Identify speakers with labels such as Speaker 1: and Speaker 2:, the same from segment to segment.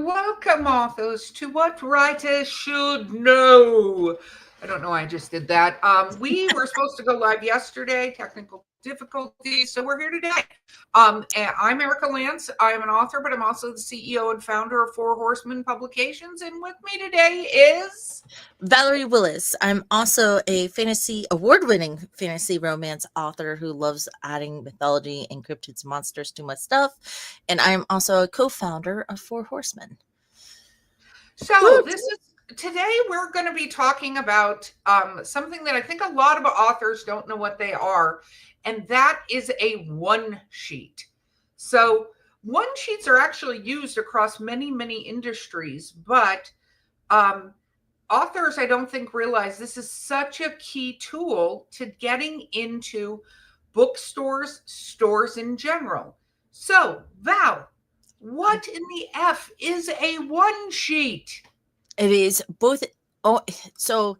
Speaker 1: welcome, authors, to What Writers Should Know. I don't know why I just did that. We were supposed to go live yesterday, technical difficulties, so we're here today. And I'm Erica Lance. I am an author, but I'm also the CEO and founder of Four Horsemen Publications. And with me today is
Speaker 2: Valerie Willis. I'm also a award-winning fantasy romance author who loves adding mythology and cryptids and monsters to my stuff. And I'm also a co-founder of Four Horsemen.
Speaker 1: So this is today we're going to be talking about something that I think a lot of authors don't know what they are, and that is a one sheet. So one sheets are actually used across many industries, but authors I don't think realize this is such a key tool to getting into bookstores, stores in general. So Val, what in the F is a one sheet?
Speaker 2: It is both. Oh, so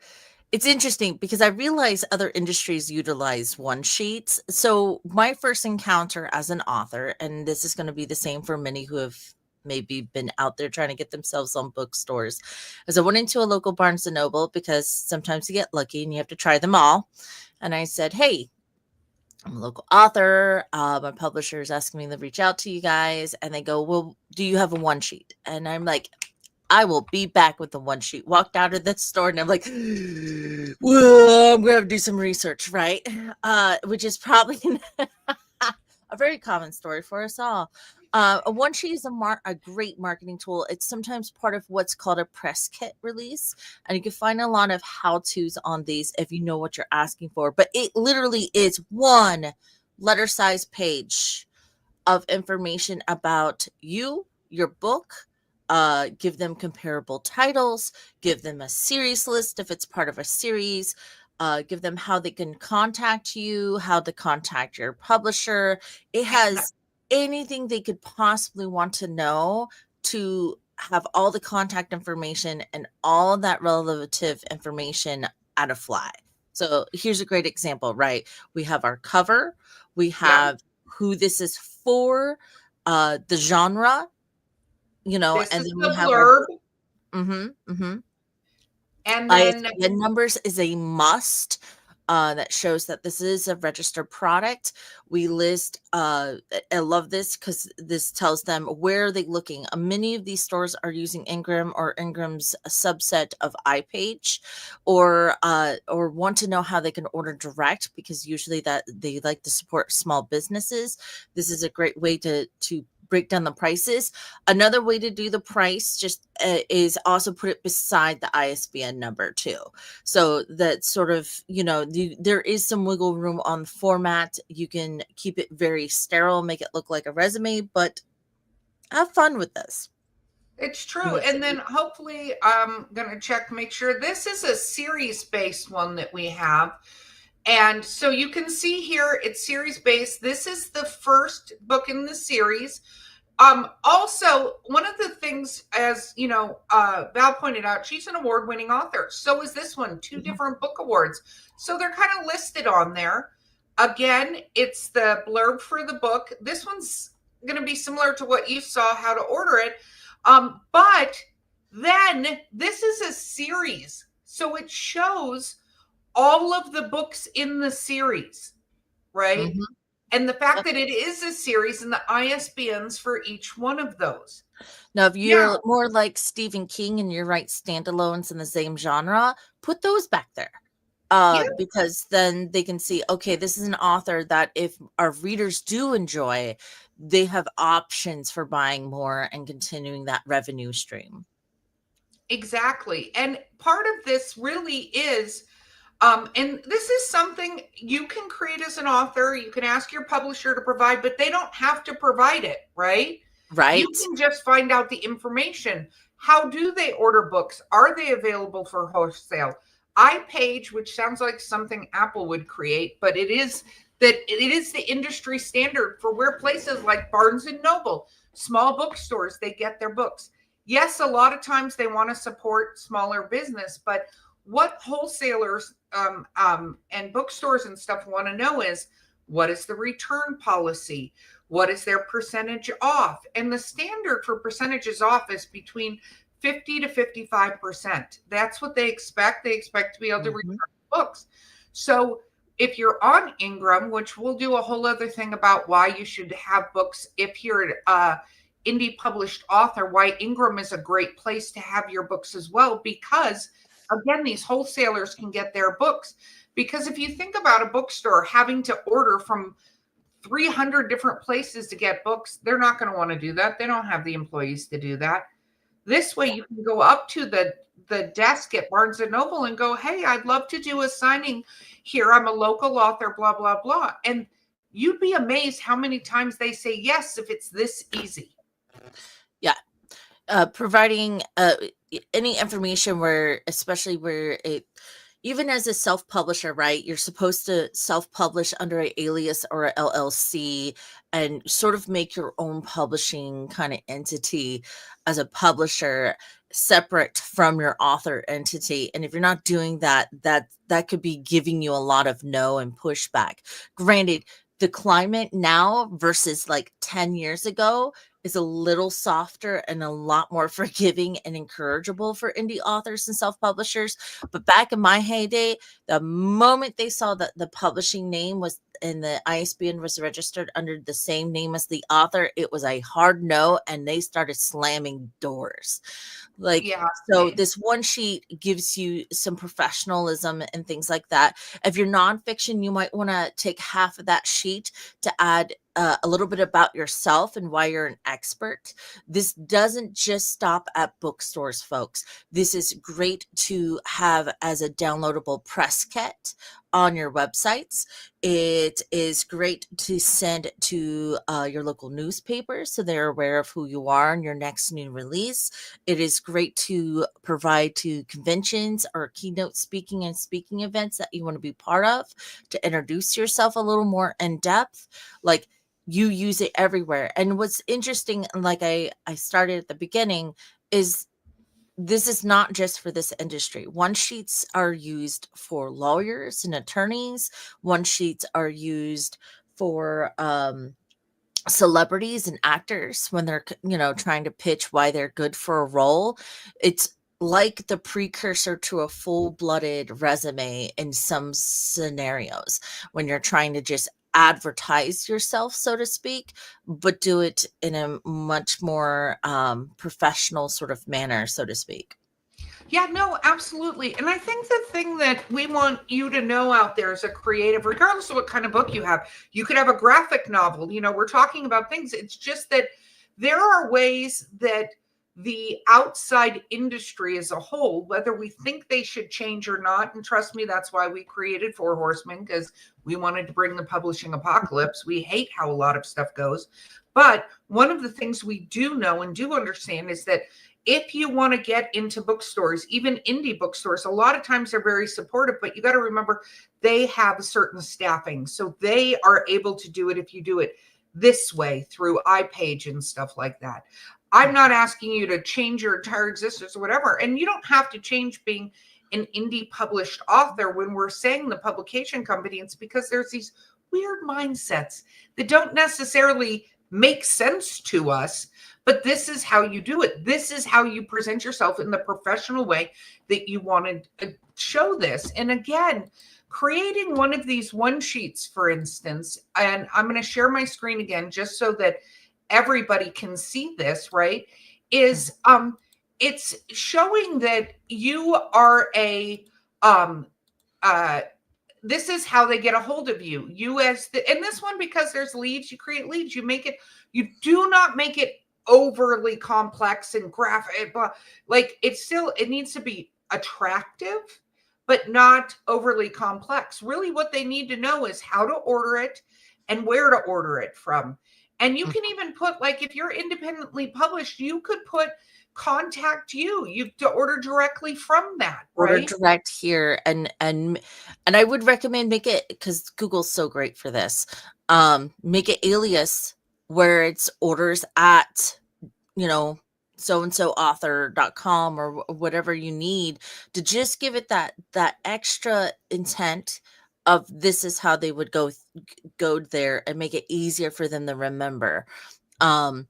Speaker 2: it's interesting because I realize other industries utilize one sheets. So my first encounter as an author, and this is going to be the same for many who have maybe been out there trying to get themselves on bookstores, as I went into a local Barnes and Noble because sometimes you get lucky and you have to try them all. And I said, "Hey, I'm a local author. My publisher is asking me to reach out to you guys." And they go, "Well, do you have a one sheet?" And I'm like, "I will be back with the one sheet." Walked out of the store and I'm like, "Well, I'm going to do some research, right?" Which is probably a very common story for us all. A one sheet is a great marketing tool. It's sometimes part of what's called a press kit release, and you can find a lot of how-tos on these if you know what you're asking for. But it literally is one letter-sized page of information about you, your book. Give them comparable titles. Give them a series list if it's part of a series. Give them how they can contact you, how to contact your publisher. It has anything they could possibly want to know to have all the contact information and all that relative information at a fly. So here's a great example, right? We have our cover, we have who this is for, the genre,
Speaker 1: This
Speaker 2: and
Speaker 1: is
Speaker 2: then we
Speaker 1: the
Speaker 2: have our
Speaker 1: blurb. And then
Speaker 2: ISBN numbers is a must. That shows that this is a registered product. We list, I love this because this tells them where are they looking. Many of these stores are using Ingram or Ingram's subset of iPage, or want to know how they can order direct because usually that they like to support small businesses. This is a great way to break down the prices. Another way to do the price just is also put it beside the ISBN number too. So that sort of, there is some wiggle room on format. You can keep it very sterile, make it look like a resume, but have fun with this.
Speaker 1: it's true. And then hopefully I'm going to check, make sure this is a series based one that we have. And so you can see here it's series based. This is the first book in the series. Also, one of the things, as you know, Val pointed out, she's an award-winning author. So is this one, two different book awards. So they're kind of listed on there. Again, it's the blurb for the book. This one's going to be similar to what you saw, how to order it. But then this is a series. So it shows all of the books in the series, right? And the fact that it is a series and the ISBNs for each one of those.
Speaker 2: Now, if you're more like Stephen King and you write standalones in the same genre, put those back there. Because then they can see, okay, this is an author that if our readers do enjoy, they have options for buying more and continuing that revenue stream.
Speaker 1: Exactly. And part of this really is and this is something you can create as an author. You can ask your publisher to provide, but they don't have to provide it, right?
Speaker 2: Right.
Speaker 1: You can just find out the information. How do they order books? Are they available for wholesale? iPage, which sounds like something Apple would create, but it is the industry standard for where places like Barnes and Noble, small bookstores, they get their books. Yes, a lot of times they want to support smaller business, but what wholesalers and bookstores and stuff want to know is, what is the return policy? What is their percentage off? And the standard for percentages off is between 50 to 55%. That's what they expect. They expect to be able to return
Speaker 2: Mhm.
Speaker 1: books. So if you're on Ingram, which we'll do a whole other thing about why you should have books if you're indie published author, why Ingram is a great place to have your books as well, because again, these wholesalers can get their books. Because if you think about a bookstore having to order from 300 different places to get books, they're not going to want to do that. They don't have the employees to do that. This way you can go up to the desk at Barnes and Noble and go, hey, I'd love to do a signing here. I'm a local author, blah, blah, blah. And you'd be amazed how many times they say yes if it's this easy.
Speaker 2: Yeah. Providing any information where, especially where it, even as a self-publisher, right, you're supposed to self-publish under an alias or a LLC and sort of make your own publishing kind of entity as a publisher separate from your author entity. And if you're not doing that, that could be giving you a lot of no and pushback. Granted, the climate now versus like 10 years ago is a little softer and a lot more forgiving and encourageable for indie authors and self-publishers. But back in my heyday, the moment they saw that the publishing name was and the ISBN was registered under the same name as the author, it was a hard no, and they started slamming doors. Like,
Speaker 1: Yeah.
Speaker 2: so this one sheet gives you some professionalism and things like that. If you're nonfiction, you might want to take half of that sheet to add a little bit about yourself and why you're an expert. This doesn't just stop at bookstores, folks. This is great to have as a downloadable press kit on your websites. It is great to send to your local newspapers so they're aware of who you are and your next new release. It is great to provide to conventions or keynote speaking and speaking events that you want to be part of to introduce yourself a little more in depth. Like, you use it everywhere. And what's interesting, like I started at the beginning, is this is not just for this industry. One sheets are used for lawyers and attorneys. One sheets are used for celebrities and actors when they're trying to pitch why they're good for a role. It's like the precursor to a full-blooded resume in some scenarios when you're trying to just advertise yourself, so to speak, but do it in a much more professional sort of manner, so to speak.
Speaker 1: Yeah, no, absolutely. And I think the thing that we want you to know out there as a creative, regardless of what kind of book you have, you could have a graphic novel. We're talking about things. It's just that there are ways that the outside industry as a whole, whether we think they should change or not, and trust me, that's why we created Four Horsemen, because we wanted to bring the publishing apocalypse. We hate how a lot of stuff goes. But one of the things we do know and do understand is that if you want to get into bookstores, even indie bookstores, a lot of times they're very supportive, but you got to remember they have a certain staffing. So they are able to do it if you do it this way through iPage and stuff like that. I'm not asking you to change your entire existence or whatever. And you don't have to change being an indie published author when we're saying the publication company. It's because there's these weird mindsets that don't necessarily make sense to us, but this is how you do it. This is how you present yourself in the professional way that you want to show this. And again, creating one of these one sheets, for instance, and I'm going to share my screen again just so that everybody can see this, right? Is it's showing that you are a this is how they get a hold of you. And this one, because there's leads, you create leads, you do not make it overly complex and graphic. Like it needs to be attractive, but not overly complex. Really, what they need to know is how to order it and where to order it from. And you can even put, like, if you're independently published, you could put contact you to order directly from that,
Speaker 2: Order
Speaker 1: right?
Speaker 2: direct here, and I would recommend make it, because Google's so great for this. Make it alias where it's orders at so and so author.com or whatever you need to just give it that extra intent of this is how they would go there and make it easier for them to remember. Um,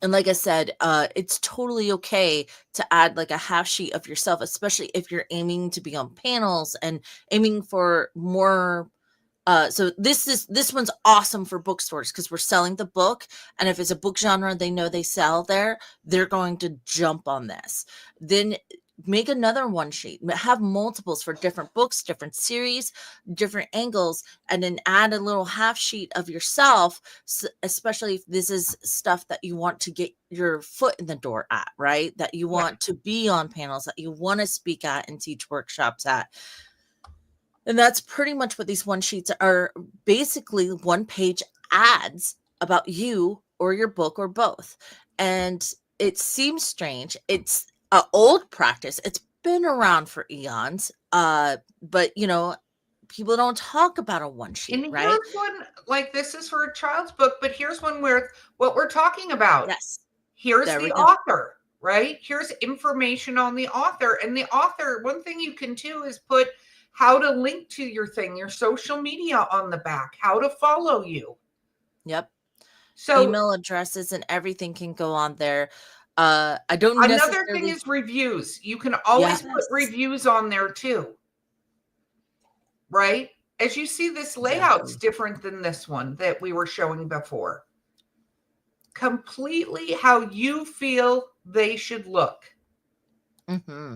Speaker 2: and like I said, it's totally okay to add like a half sheet of yourself, especially if you're aiming to be on panels and aiming for more. So this one's awesome for bookstores because we're selling the book, and if it's a book genre they know they sell there, they're going to jump on this. Then make another one sheet, have multiples for different books, different series, different angles, and then add a little half sheet of yourself, especially if this is stuff that you want to get your foot in the door at, right? That you
Speaker 1: Yeah.
Speaker 2: want to be on panels, that you want to speak at and teach workshops at. And that's pretty much what these one sheets are, basically one page ads about you or your book or both. And it seems strange. It's an old practice. It's been around for eons. But people don't talk about a one sheet,
Speaker 1: And
Speaker 2: right?
Speaker 1: here's one, like this is for a child's book, but here's one where what we're talking about.
Speaker 2: Yes.
Speaker 1: Here's
Speaker 2: There we
Speaker 1: the
Speaker 2: go.
Speaker 1: author, right? Here's information on the author. And the author, one thing you can do is put how to link to your thing, your social media on the back, how to follow you.
Speaker 2: Yep.
Speaker 1: So
Speaker 2: Email addresses and everything can go on there. I don't
Speaker 1: another thing
Speaker 2: necessarily.
Speaker 1: is reviews. You can always put
Speaker 2: Yes.
Speaker 1: reviews on there too, right? As you see, this layout's
Speaker 2: Exactly.
Speaker 1: different than this one that we were showing before. Completely how you feel they should look.
Speaker 2: Mm-hmm.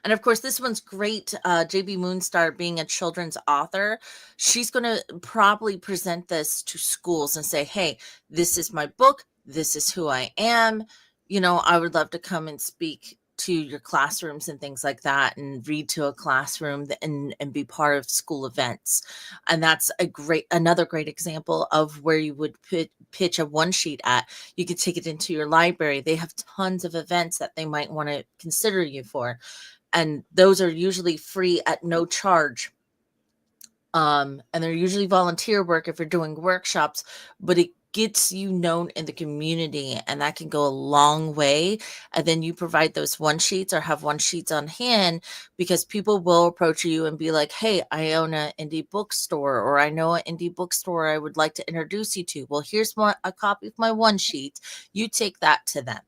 Speaker 2: And of course, this one's great. JB Moonstar, being a children's author, she's going to probably present this to schools and say, hey, this is my book. This is who I am. I would love to come and speak to your classrooms and things like that and read to a classroom and be part of school events. And that's another great example of where you would pitch a one sheet at. You could take it into your library. They have tons of events that they might want to consider you for, and those are usually free at no charge. And they're usually volunteer work if you're doing workshops, but it gets you known in the community, and that can go a long way. And then you provide those one sheets or have one sheets on hand, because people will approach you and be like, hey, I own an indie bookstore, or I know an indie bookstore I would like to introduce you to. Well, here's a copy of my one sheet. You take that to them.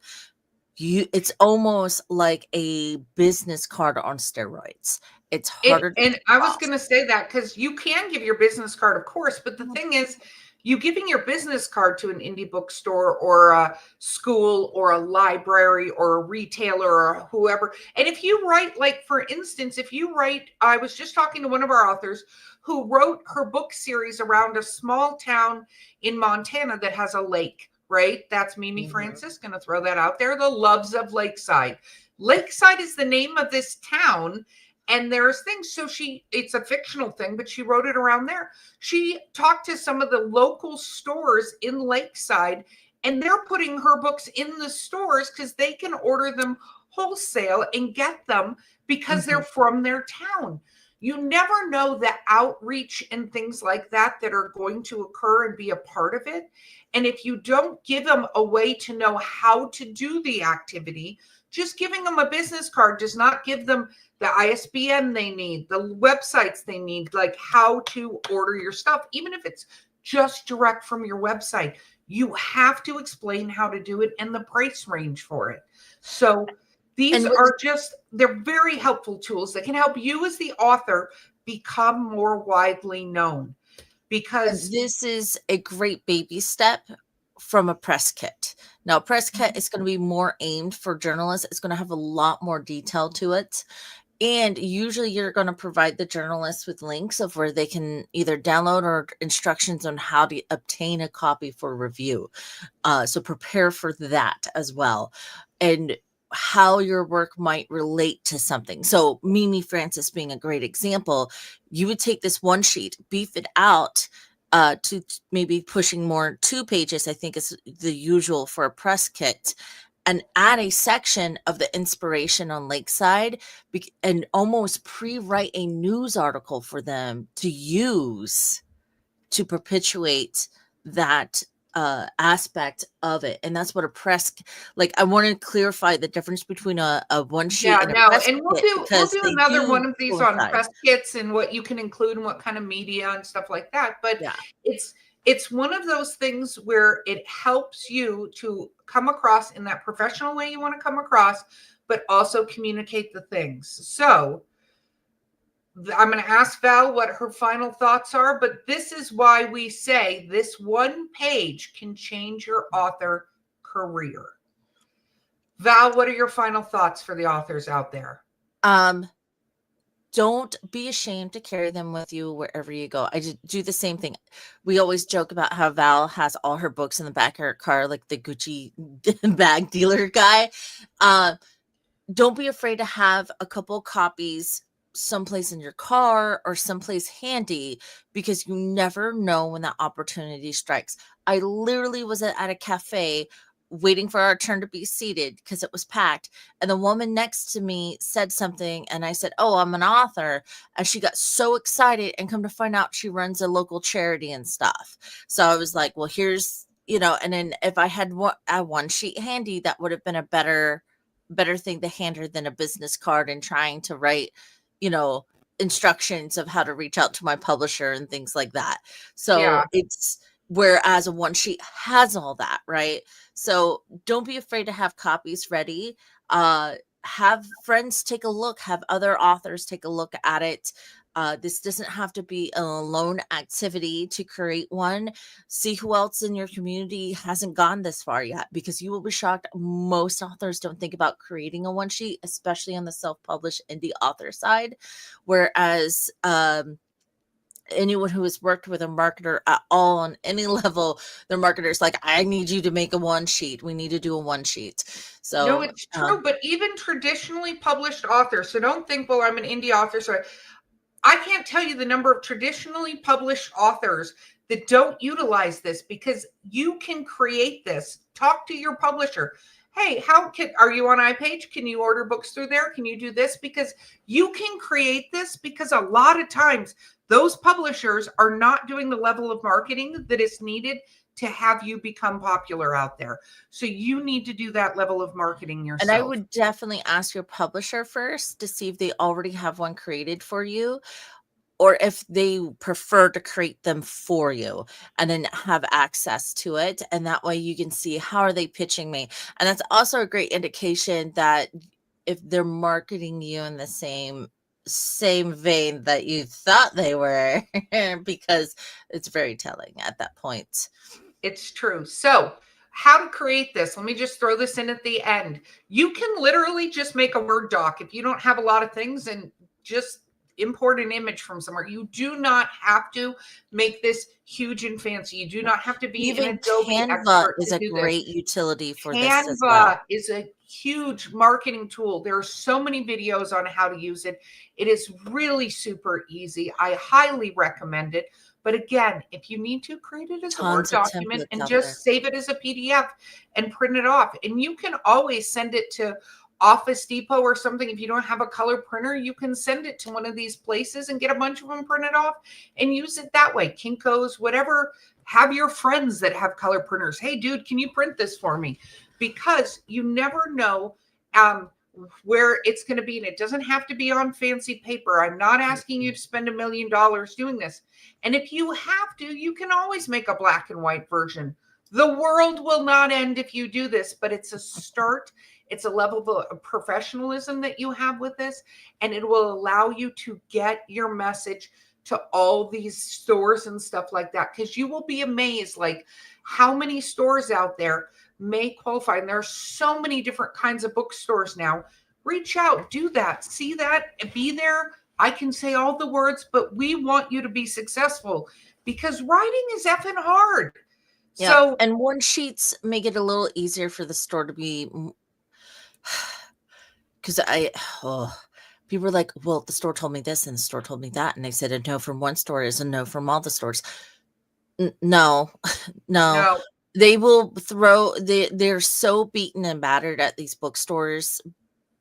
Speaker 2: It's almost like a business card on steroids. It's harder to
Speaker 1: And I was
Speaker 2: cross.
Speaker 1: going to say that because you can give your business card, of course, but the
Speaker 2: Mhm.
Speaker 1: thing is, you giving your business card to an indie bookstore or a school or a library or a retailer or whoever. And if you write, like, for instance, if you write, I was just talking to one of our authors who wrote her book series around a small town in Montana that has a lake, right? That's Mimi
Speaker 2: Mhm.
Speaker 1: Francis, going to throw that out there. The Loves of Lakeside. Lakeside is the name of this town, and there's things, so it's a fictional thing, but she wrote it around there. She talked to some of the local stores in Lakeside, and they're putting her books in the stores because they can order them wholesale and get them because they're
Speaker 2: Mhm.
Speaker 1: from their town. You never know the outreach and things like that are going to occur and be a part of it. And if you don't give them a way to know how to do the activity, just giving them a business card does not give them the ISBN they need, the websites they need, like how to order your stuff, even if it's just direct from your website. You have to explain how to do it and the price range for it. So these
Speaker 2: And what
Speaker 1: are they're very helpful tools that can help you as the author become more widely known
Speaker 2: and
Speaker 1: because
Speaker 2: this is a great baby step from a press kit. Now, press kit is going to be more aimed for journalists. It's going to have a lot more detail to it. And usually you're going to provide the journalists with links of where they can either download or instructions on how to obtain a copy for review. So prepare for that as well. And how your work might relate to something. So Mimi Francis being a great example, you would take this one sheet, beef it out to maybe pushing more 2 pages, I think is the usual for a press kit, and add a section of the inspiration on Lakeside and almost pre-write a news article for them to use to perpetuate that aspect of it, and that's what a press, like, I want to clarify the difference between a one sheet
Speaker 1: Yeah,
Speaker 2: and a
Speaker 1: no,
Speaker 2: press
Speaker 1: and we'll
Speaker 2: kit
Speaker 1: do we'll
Speaker 2: because
Speaker 1: do
Speaker 2: they
Speaker 1: another
Speaker 2: do
Speaker 1: one of these on
Speaker 2: coincide.
Speaker 1: press kits and what you can include and what kind of media and stuff like that. But
Speaker 2: Yeah.
Speaker 1: it's it's one of those things where it helps you to come across in that professional way you want to come across, but also communicate the things. So I'm going to ask Val what her final thoughts are, but this is why we say this one page can change your author career. Val, what are your final thoughts for the authors out there?
Speaker 2: Don't be ashamed to carry them with you wherever you go. I just do the same thing. We always joke about how Val has all her books in the back of her car, like the Gucci bag dealer guy. Uh, don't be afraid to have a couple copies someplace in your car or someplace handy, because you never know when that opportunity strikes. I literally was at a cafe waiting for our turn to be seated because it was packed, and the woman next to me said something, and I said, "Oh, I'm an author," and she got so excited, and come to find out she runs a local charity and stuff. So I was like, well, here's, and then if I had one sheet handy, that would have been a better thing to hand her than a business card and trying to write, you know, instructions of how to reach out to my publisher and things like that. So
Speaker 1: Yeah.
Speaker 2: it's, whereas a one sheet has all that, right? So don't be afraid to have copies ready. Have friends take a look, have other authors take a look at it. This doesn't have to be a lone activity to create one. See who else in your community hasn't gone this far yet, because you will be shocked. Most authors don't think about creating a one sheet, especially on the self-published indie author side. Whereas anyone who has worked with a marketer at all on any level, their marketer's like, I need you to make a one sheet. We need to do a one sheet.
Speaker 1: No,
Speaker 2: So
Speaker 1: it's true. But even traditionally published authors, so don't think, well, I'm an indie author, so I can't tell you the number of traditionally published authors that don't utilize this, because you can create this. Talk to your publisher. Hey, are you on iPage? Can you order books through there? Can you do this? Because you can create this, because a lot of times those publishers are not doing the level of marketing that is needed to have you become popular out there. So you need to do that level of marketing
Speaker 2: and I
Speaker 1: yourself.
Speaker 2: would definitely ask your publisher first to see if they already have one created for you, or if they prefer to create them for you and then have access to it. And that way you can see, how are they pitching me? And that's also a great indication that if they're marketing you in the same vein that you thought they were, because it's very telling at that point.
Speaker 1: It's true. So, how to create this? Let me just throw this in at the end. You can literally just make a Word doc if you don't have a lot of things, and just import an image from somewhere. You do not have to make this huge and fancy. You do not have to be an
Speaker 2: Even
Speaker 1: Adobe
Speaker 2: Canva
Speaker 1: expert
Speaker 2: is
Speaker 1: to
Speaker 2: a
Speaker 1: do this.
Speaker 2: great utility for this as
Speaker 1: Canva
Speaker 2: well.
Speaker 1: is a huge marketing tool. There are so many videos on how to use it. It is really super easy. I highly recommend it. But again, if you need to, create it as a Word
Speaker 2: Tons of
Speaker 1: document
Speaker 2: templates
Speaker 1: and
Speaker 2: out there.
Speaker 1: just save it as a PDF and print it off. And you can always send it to Office Depot or something. If you don't have a color printer, you can send it to one of these places and get a bunch of them printed off and use it that way. Kinko's, whatever. Have your friends that have color printers. Hey, dude, can you print this for me? Because you never know where it's going to be. And it doesn't have to be on fancy paper. I'm not asking you to spend $1 million doing this. And if you have to, you can always make a black and white version. The world will not end if you do this, but it's a start. It's a level of professionalism that you have with this, and it will allow you to get your message to all these stores and stuff like that, because you will be amazed, like, how many stores out there may qualify. And there are so many different kinds of bookstores now. Reach out, do that, see that, be there. I can say all the words, but we want you to be successful, because writing is effing hard.
Speaker 2: Yep.
Speaker 1: So
Speaker 2: And one sheets make it a little easier for the store to be, because people are like, well, the store told me this and the store told me that. And they said a no from one store is a no from all the stores. No, no.
Speaker 1: no,
Speaker 2: They will they're so beaten and battered at these bookstores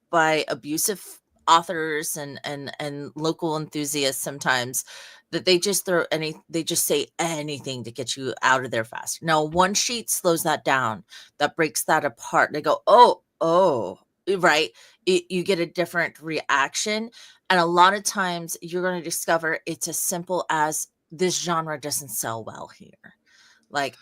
Speaker 2: by abusive authors and local enthusiasts sometimes that they just say anything to get you out of there fast. Now, one sheet slows that down, that breaks that apart. They go, oh, right. You get a different reaction. And a lot of times you're going to discover it's as simple as this genre doesn't sell well here. Like,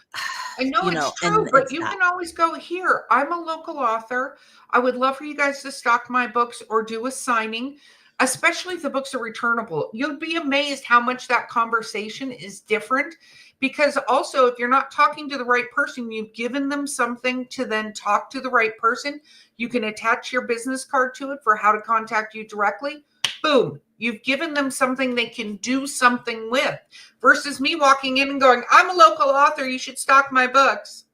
Speaker 1: I know it's true,
Speaker 2: and
Speaker 1: but
Speaker 2: it's
Speaker 1: you
Speaker 2: that.
Speaker 1: can always go here. I'm a local author. I would love for you guys to stock my books or do a signing, especially if the books are returnable. You'll be amazed how much that conversation is different because also if you're not talking to the right person, you've given them something to then talk to the right person. You can attach your business card to it for how to contact you directly. Boom, you've given them something they can do something with versus me walking in and going, I'm a local author, you should stock my books.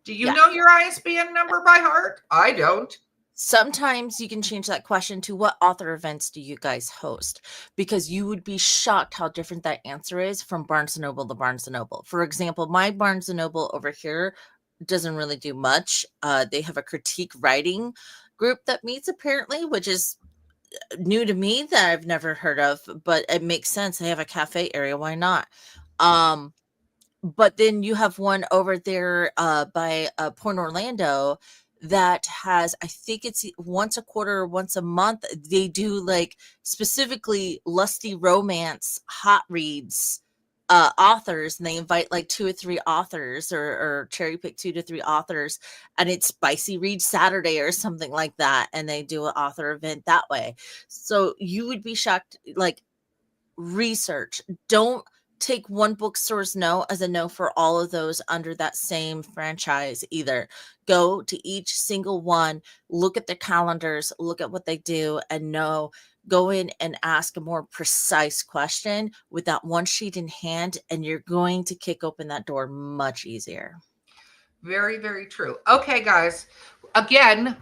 Speaker 1: Do you
Speaker 2: Yeah.
Speaker 1: know your ISBN number by heart? I don't.
Speaker 2: Sometimes you can change that question to what author events do you guys host? Because you would be shocked how different that answer is from Barnes and Noble to Barnes and Noble. For example, my Barnes and Noble over here doesn't really do much. They have a critique writing group that meets apparently, which is new to me that I've never heard of, but it makes sense. They have a cafe area. Why not? Um, but then you have one over there by Port Orlando that has, I think it's once a quarter or once a month, they do like specifically lusty romance hot reads authors, and they invite like 2 or 3 authors or cherry pick 2 to 3 authors, and it's spicy read Saturday or something like that, and they do an author event that way. So you would be shocked. Like, research. Don't take one bookstore's no as a no for all of those under that same franchise either. Go to each single one, look at their calendars, look at what they do, and go in and ask a more precise question with that one sheet in hand, and you're going to kick open that door much easier.
Speaker 1: Very, very true. Okay, guys. Again,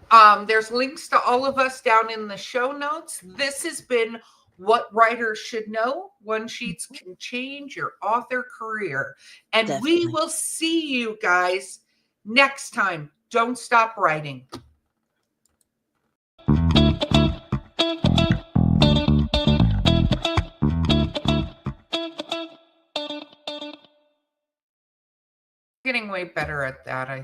Speaker 1: there's links to all of us down in the show notes. This has been What Writers Should Know. One sheets can change your author career. And we
Speaker 2: Definitely.
Speaker 1: will see you guys next time. Don't stop writing. Getting way better at that, I